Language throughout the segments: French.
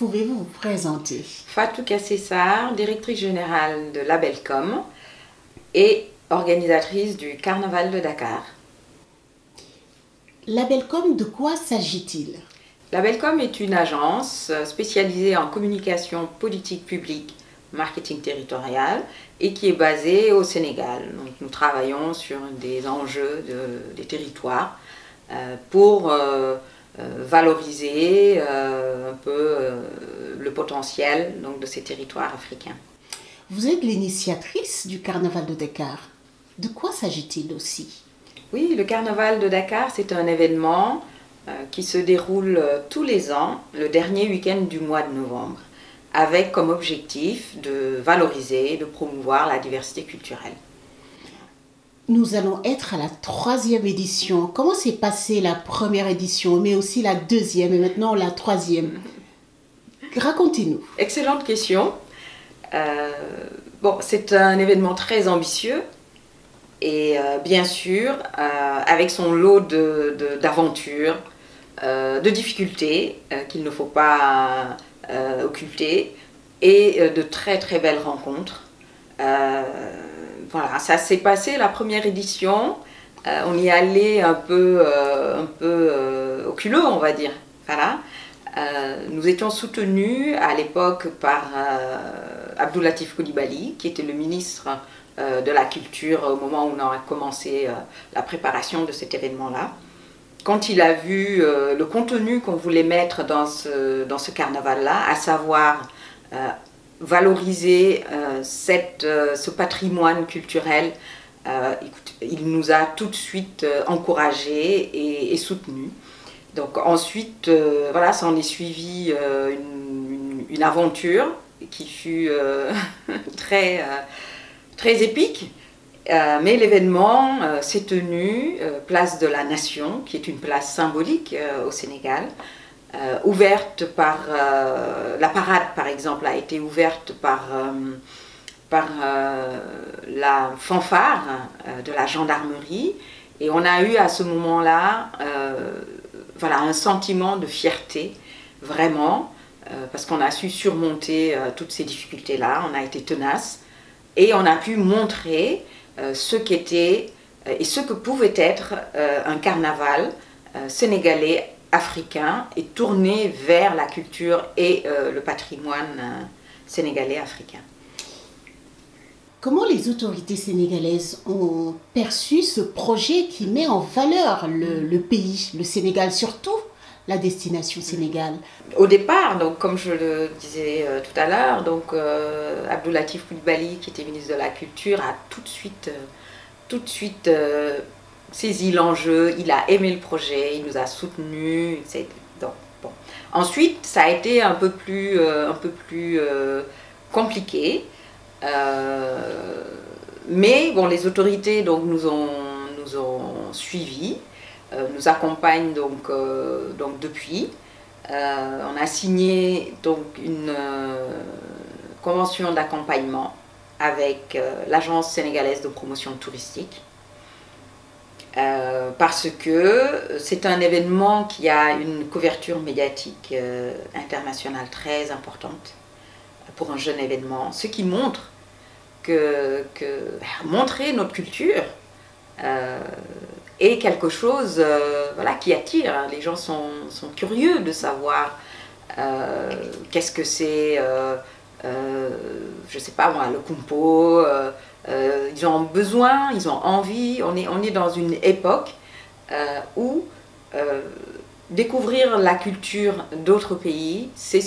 pouvez-vous vous présenter? Fatou Kassessar, directrice générale de Labelcom et organisatrice du Carnaval de Dakar. Labelcom, de quoi s'agit-il? Labelcom est une agence spécialisée en communication politique publique, marketing territorial et qui est basée au Sénégal. Donc, nous travaillons sur des enjeux des territoires pour valoriser un peu le potentiel donc, de ces territoires africains. Vous êtes l'initiatrice du Carnaval de Dakar. De quoi s'agit-il aussi? Oui, le Carnaval de Dakar, c'est un événement qui se déroule tous les ans, le dernier week-end du mois de novembre, avec comme objectif de valoriser, de promouvoir la diversité culturelle. Nous allons être à la 3e édition. Comment s'est passée la première édition, mais aussi la 2e et maintenant la 3e? Racontez-nous. Excellente question. Bon, c'est un événement très ambitieux et bien sûr avec son lot d'aventures, de difficultés qu'il ne faut pas occulter et de très très belles rencontres. Voilà, ça s'est passé la première édition, on y allait un peu au culot, on va dire. Voilà. Nous étions soutenus à l'époque par Abdoulatif Coulibaly, qui était le ministre de la Culture au moment où on a commencé la préparation de cet événement-là. Quand il a vu le contenu qu'on voulait mettre dans ce carnaval-là, à savoir valoriser ce patrimoine culturel, il nous a tout de suite encouragés et soutenus. Donc ensuite, voilà, ça en est suivi une aventure qui fut très épique. Mais l'événement s'est tenu place de la Nation, qui est une place symbolique au Sénégal, ouverte par la parade, par exemple, a été ouverte par la fanfare de la gendarmerie, et on a eu à ce moment-là voilà, un sentiment de fierté, vraiment, parce qu'on a su surmonter toutes ces difficultés-là, on a été tenace, et on a pu montrer ce qu'était et ce que pouvait être un carnaval sénégalais africain et tourné vers la culture et le patrimoine sénégalais africain. Comment les autorités sénégalaises ont perçu ce projet qui met en valeur le pays, le Sénégal, surtout la destination Sénégal? Au départ, donc, comme je le disais tout à l'heure, Abdoulatif Coulibaly, qui était ministre de la Culture, a tout de suite saisi l'enjeu, il a aimé le projet, il nous a soutenus, etc. Donc, bon. Ensuite, ça a été un peu plus compliqué, mais bon, les autorités donc, nous ont suivis, nous accompagnent donc depuis. On a signé donc une convention d'accompagnement avec l'Agence sénégalaise de promotion touristique parce que c'est un événement qui a une couverture médiatique internationale très importante pour un jeune événement, ce qui montre que montrer notre culture est quelque chose voilà, qui attire. Les gens sont curieux de savoir qu'est-ce que c'est, je sais pas moi, le kumpo. Ils ont besoin, ils ont envie. On est dans une époque où découvrir la culture d'autres pays, c'est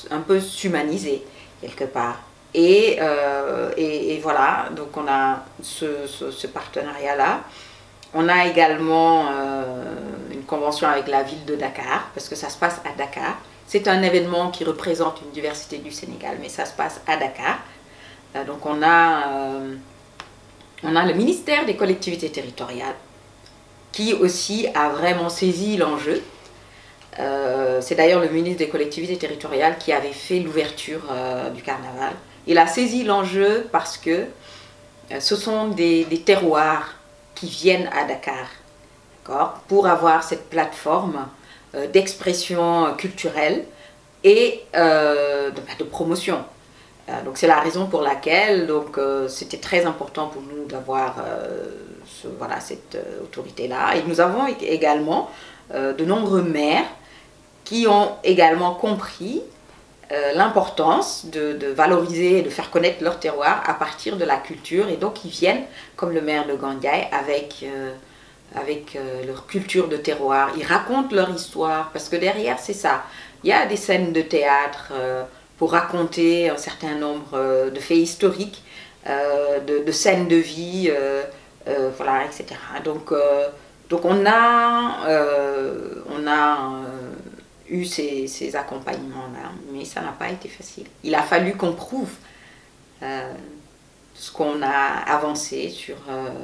un peu s'humaniser quelque part. Et voilà, donc on a ce partenariat-là. On a également une convention avec la ville de Dakar, parce que ça se passe à Dakar. C'est un événement qui représente une diversité du Sénégal, mais ça se passe à Dakar. Donc on a le ministère des collectivités territoriales, qui aussi a vraiment saisi l'enjeu. C'est d'ailleurs le ministre des collectivités territoriales qui avait fait l'ouverture du carnaval. Il a saisi l'enjeu parce que ce sont des terroirs qui viennent à Dakar, pour avoir cette plateforme d'expression culturelle et de promotion. Donc c'est la raison pour laquelle c'était très important pour nous d'avoir cette autorité-là. Et nous avons également de nombreux maires qui ont également compris l'importance de valoriser et de faire connaître leur terroir à partir de la culture. Et donc ils viennent, comme le maire de Gandiaye, avec leur culture de terroir. Ils racontent leur histoire, parce que derrière c'est ça. Il y a des scènes de théâtre pour raconter un certain nombre de faits historiques, de scènes de vie, voilà, etc. Donc on a eu ces accompagnements-là, mais ça n'a pas été facile. Il a fallu qu'on prouve ce qu'on a avancé sur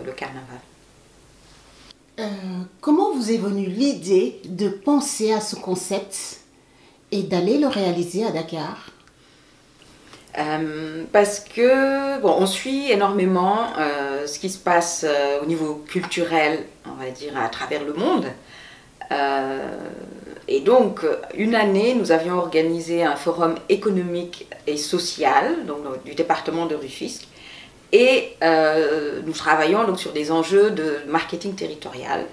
le carnaval. Comment vous est venue l'idée de penser à ce concept et d'aller le réaliser à Dakar? Parce que on suit énormément ce qui se passe au niveau culturel, on va dire, à travers le monde. Et donc, une année, nous avions organisé un forum économique et social du département de Rufisque. Et nous travaillons donc sur des enjeux de marketing territorial.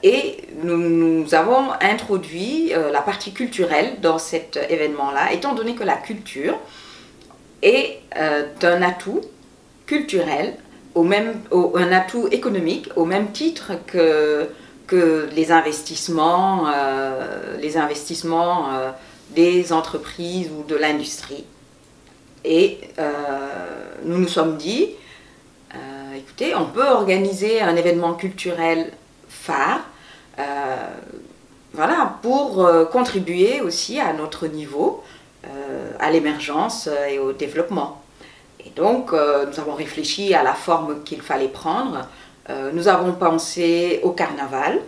Et nous avons introduit la partie culturelle dans cet événement-là, étant donné que la culture est un atout culturel, un atout économique, au même titre que les investissements des entreprises ou de l'industrie. Et nous nous sommes dit, écoutez, on peut organiser un événement culturel phare, voilà, pour contribuer aussi à notre niveau, à l'émergence et au développement. Et donc, nous avons réfléchi à la forme qu'il fallait prendre. Nous avons pensé au carnaval,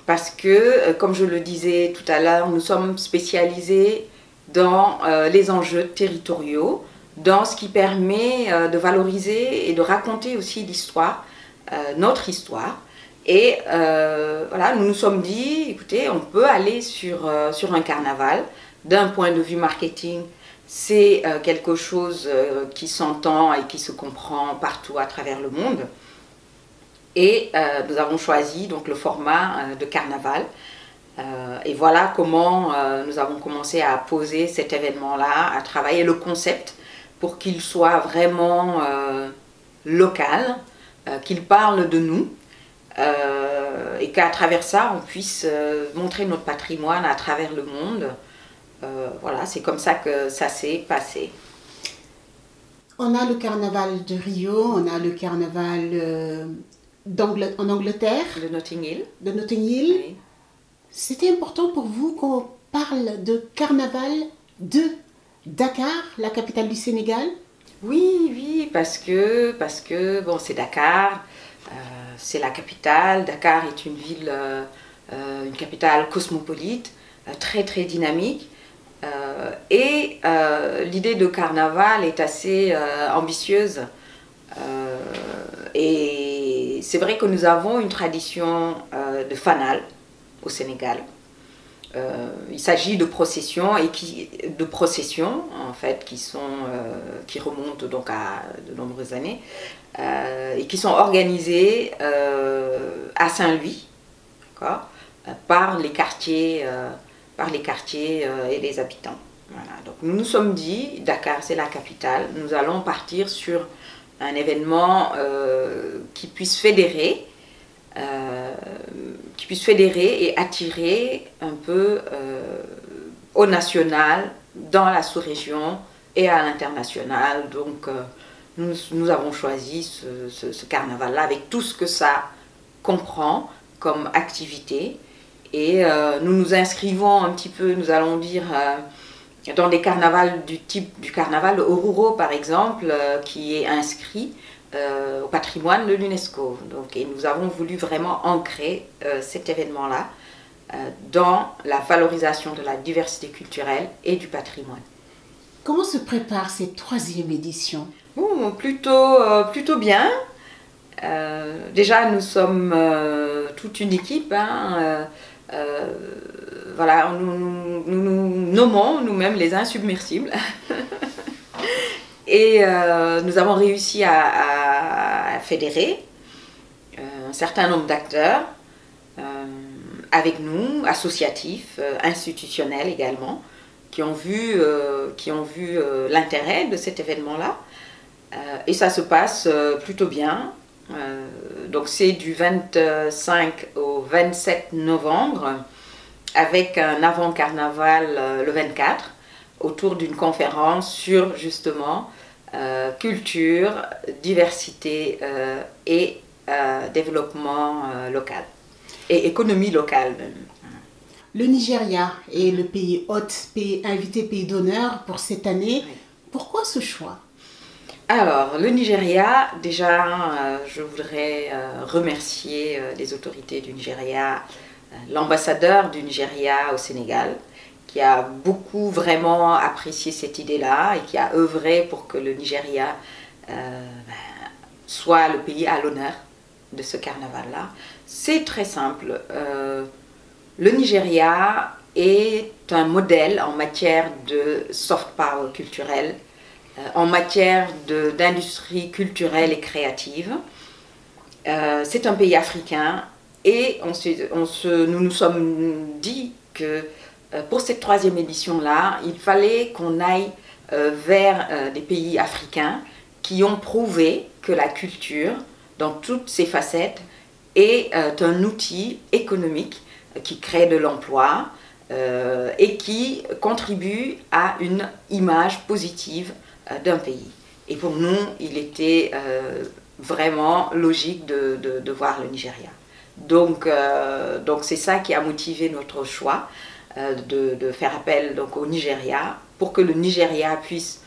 parce que, comme je le disais tout à l'heure, nous sommes spécialisés dans les enjeux territoriaux, dans ce qui permet de valoriser et de raconter aussi l'histoire, notre histoire. Et voilà, nous nous sommes dit, écoutez, on peut aller sur un carnaval. D'un point de vue marketing, c'est quelque chose qui s'entend et qui se comprend partout à travers le monde. Et nous avons choisi donc le format de carnaval. Et voilà comment nous avons commencé à poser cet événement-là, à travailler le concept pour qu'il soit vraiment local, qu'il parle de nous, et qu'à travers ça, on puisse montrer notre patrimoine à travers le monde. Voilà, c'est comme ça que ça s'est passé. On a le carnaval de Rio, on a le carnaval en Angleterre. De Notting Hill. De Notting Hill. Oui. C'était important pour vous qu'on parle de carnaval de Dakar, la capitale du Sénégal? Oui, parce que bon, c'est Dakar, c'est la capitale. Dakar est une ville, une capitale cosmopolite, très très dynamique. Et l'idée de carnaval est assez ambitieuse. Et c'est vrai que nous avons une tradition de fanal au Sénégal. Il s'agit de processions en fait qui remontent donc à de nombreuses années et qui sont organisées à Saint-Louis, par les quartiers et les habitants. Voilà. Donc nous nous sommes dit, Dakar c'est la capitale, nous allons partir sur un événement qui puisse fédérer et attirer un peu au national, dans la sous-région et à l'international. Donc nous avons choisi ce carnaval-là avec tout ce que ça comprend comme activité. Et nous nous inscrivons un petit peu, nous allons dire, dans des carnavals du type du carnaval Oruro par exemple, qui est inscrit au patrimoine de l'UNESCO. Et nous avons voulu vraiment ancrer cet événement-là dans la valorisation de la diversité culturelle et du patrimoine. Comment se prépare cette 3e édition? Bon, plutôt bien. Déjà, nous sommes toute une équipe. voilà, nous nommons nous-mêmes les insubmersibles. Et nous avons réussi à fédérer un certain nombre d'acteurs avec nous, associatifs, institutionnels également, qui ont vu l'intérêt de cet événement-là. Et ça se passe plutôt bien. Donc c'est du 25 au 27 novembre, avec un avant-carnaval le 24, autour d'une conférence sur justement culture, diversité et développement local, et économie locale même. Le Nigeria est le pays hôte, invité pays d'honneur pour cette année. Oui. Pourquoi ce choix? Alors, le Nigeria, déjà, je voudrais remercier les autorités du Nigeria, l'ambassadeur du Nigeria au Sénégal, qui a beaucoup vraiment apprécié cette idée-là et qui a œuvré pour que le Nigeria soit le pays à l'honneur de ce carnaval-là. C'est très simple. Le Nigeria est un modèle en matière de soft power culturel, en matière d'industrie culturelle et créative. C'est un pays africain et nous nous sommes dit que pour cette troisième édition-là, il fallait qu'on aille vers des pays africains qui ont prouvé que la culture, dans toutes ses facettes, est un outil économique qui crée de l'emploi et qui contribue à une image positive d'un pays. Et pour nous, il était vraiment logique de voir le Nigeria. Donc c'est ça qui a motivé notre choix de faire appel donc, au Nigeria pour que le Nigeria puisse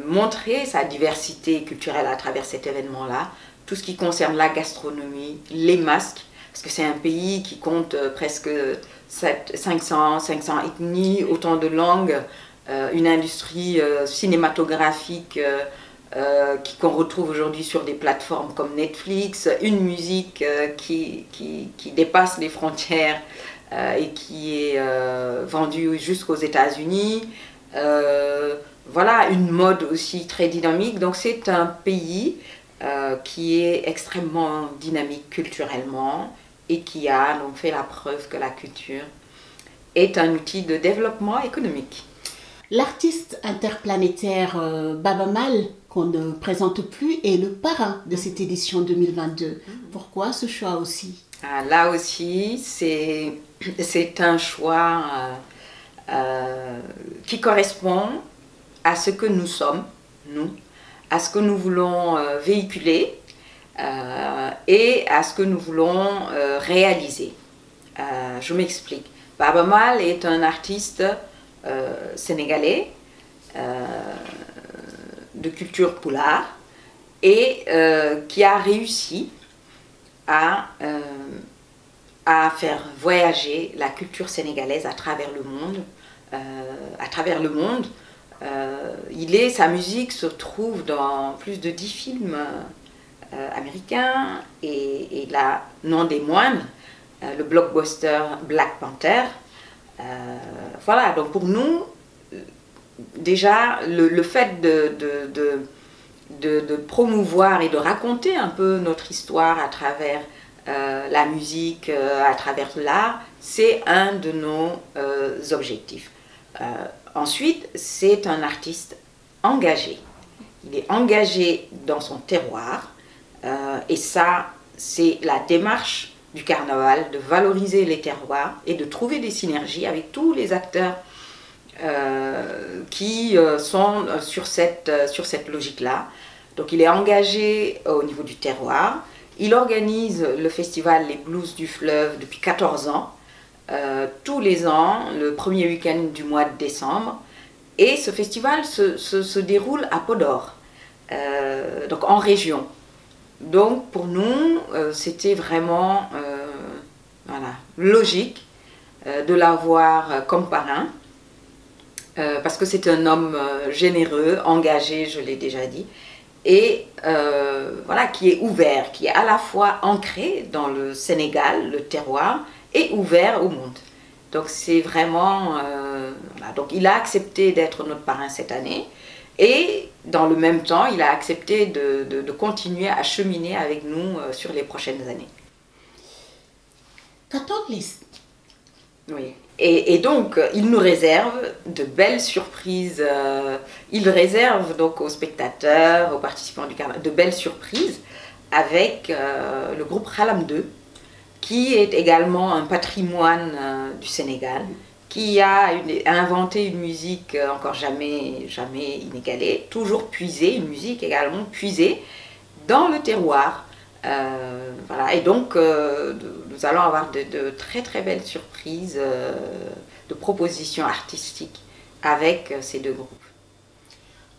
montrer sa diversité culturelle à travers cet événement-là, tout ce qui concerne la gastronomie, les masques, parce que c'est un pays qui compte presque 500 ethnies, autant de langues, une industrie cinématographique qu'on retrouve aujourd'hui sur des plateformes comme Netflix, une musique qui dépasse les frontières et qui est vendue jusqu'aux États-Unis. Voilà, une mode aussi très dynamique. Donc c'est un pays qui est extrêmement dynamique culturellement et qui a donc fait la preuve que la culture est un outil de développement économique. L'artiste interplanétaire Baaba Maal, qu'on ne présente plus, est le parrain de cette édition 2022. Pourquoi ce choix aussi? Là aussi, c'est un choix qui correspond à ce que nous sommes, nous, à ce que nous voulons véhiculer et à ce que nous voulons réaliser. Je m'explique. Baaba Maal est un artiste sénégalais de culture pulaar et qui a réussi à faire voyager la culture sénégalaise à travers le monde. Sa musique se trouve dans plus de 10 films américains et là, non des moindres, le blockbuster Black Panther. Voilà, donc pour nous, déjà, le fait de promouvoir et de raconter un peu notre histoire à travers la musique, à travers l'art, c'est un de nos objectifs. Ensuite, c'est un artiste engagé. Il est engagé dans son terroir et ça, c'est la démarche du carnaval, de valoriser les terroirs et de trouver des synergies avec tous les acteurs qui sont sur cette logique-là. Donc il est engagé au niveau du terroir. Il organise le festival Les Blues du Fleuve depuis 14 ans, tous les ans, le premier week-end du mois de décembre. Et ce festival se déroule à Podor, donc en région. Donc pour nous, c'était vraiment voilà, logique de l'avoir comme parrain, parce que c'est un homme généreux, engagé, je l'ai déjà dit, et voilà, qui est ouvert, qui est à la fois ancré dans le Sénégal, le terroir, et ouvert au monde. Donc c'est vraiment... voilà. Donc il a accepté d'être notre parrain cette année. Et dans le même temps, il a accepté de continuer à cheminer avec nous sur les prochaines années. Qu'attendent les... Oui. Et donc, il nous réserve de belles surprises. Il réserve donc aux spectateurs, aux participants du carnaval, de belles surprises avec le groupe Khalam 2, qui est également un patrimoine du Sénégal, qui a inventé une musique encore jamais inégalée, toujours puisée, une musique également puisée dans le terroir. Voilà. Et donc, nous allons avoir de très très belles surprises, de propositions artistiques avec ces deux groupes.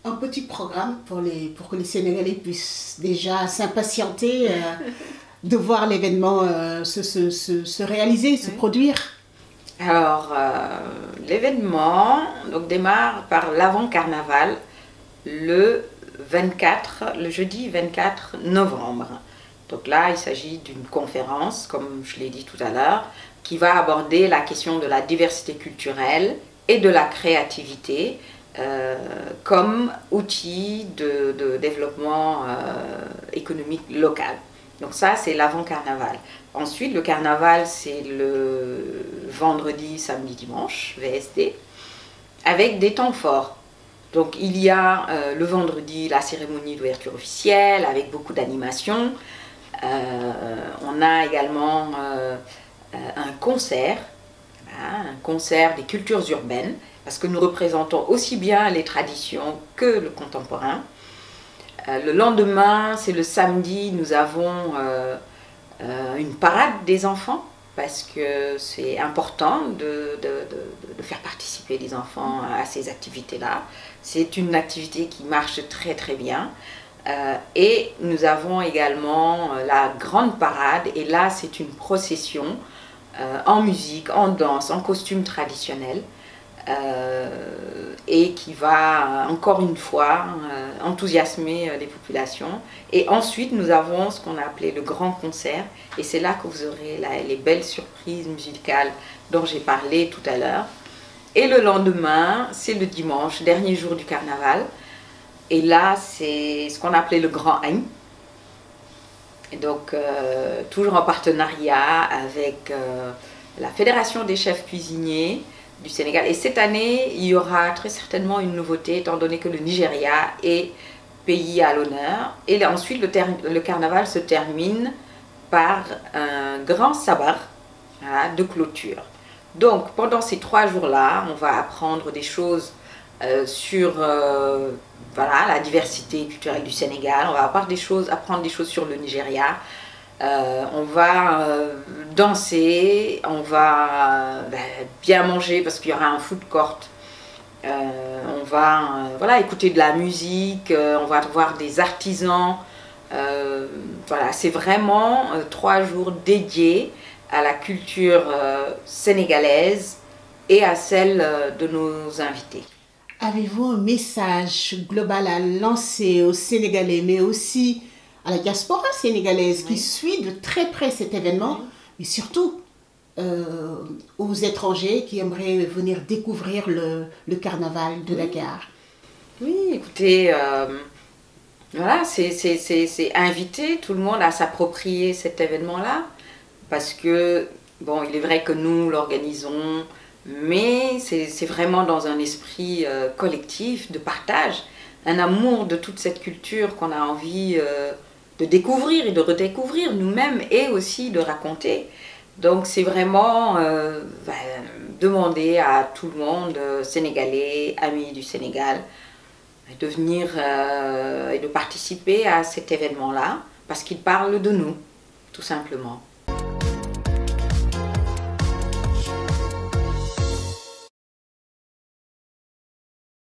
Un petit programme pour que les Sénégalais puissent déjà s'impatienter de voir l'événement se réaliser, se produire. Alors, l'événement démarre par l'avant-carnaval le jeudi 24 novembre. Donc là, il s'agit d'une conférence, comme je l'ai dit tout à l'heure, qui va aborder la question de la diversité culturelle et de la créativité comme outil de développement économique local. Donc ça, c'est l'avant-carnaval. Ensuite, le carnaval, c'est le vendredi, samedi, dimanche, VSD, avec des temps forts. Donc il y a le vendredi la cérémonie d'ouverture officielle avec beaucoup d'animations. On a également un concert des cultures urbaines, parce que nous représentons aussi bien les traditions que le contemporain. Le lendemain, c'est le samedi, nous avons une parade des enfants, parce que c'est important de faire participer les enfants à ces activités-là. C'est une activité qui marche très très bien. Et nous avons également la grande parade, et là c'est une procession en musique, en danse, en costume traditionnel, et qui va encore une fois enthousiasmer les populations. Et ensuite nous avons ce qu'on a appelé le grand concert, et c'est là que vous aurez les belles surprises musicales dont j'ai parlé tout à l'heure. Et le lendemain, c'est le dimanche, dernier jour du carnaval. Et là, c'est ce qu'on appelait le Grand Agne. Et donc, toujours en partenariat avec la Fédération des chefs cuisiniers du Sénégal. Et cette année, il y aura très certainement une nouveauté, étant donné que le Nigeria est pays à l'honneur. Et ensuite, le carnaval se termine par un grand sabar de clôture. Donc, pendant ces 3 jours-là, on va apprendre des choses sur voilà, la diversité culturelle du Sénégal. On va apprendre des choses sur le Nigeria. On va danser, on va bien manger parce qu'il y aura un food court. On va voilà, écouter de la musique, on va voir des artisans. Voilà, c'est vraiment 3 jours dédiés à la culture sénégalaise et à celle de nos invités. Avez-vous un message global à lancer aux Sénégalais, mais aussi à la diaspora sénégalaise qui suit de très près cet événement, mais surtout aux étrangers qui aimeraient venir découvrir le carnaval de Dakar? Oui, écoutez, voilà, c'est inviter tout le monde à s'approprier cet événement-là, parce que, bon, il est vrai que nous l'organisons, mais c'est vraiment dans un esprit collectif, de partage, un amour de toute cette culture qu'on a envie de découvrir et de redécouvrir nous-mêmes, et aussi de raconter. Donc c'est vraiment demander à tout le monde, sénégalais, amis du Sénégal, de venir et de participer à cet événement-là, parce qu'il parle de nous, tout simplement.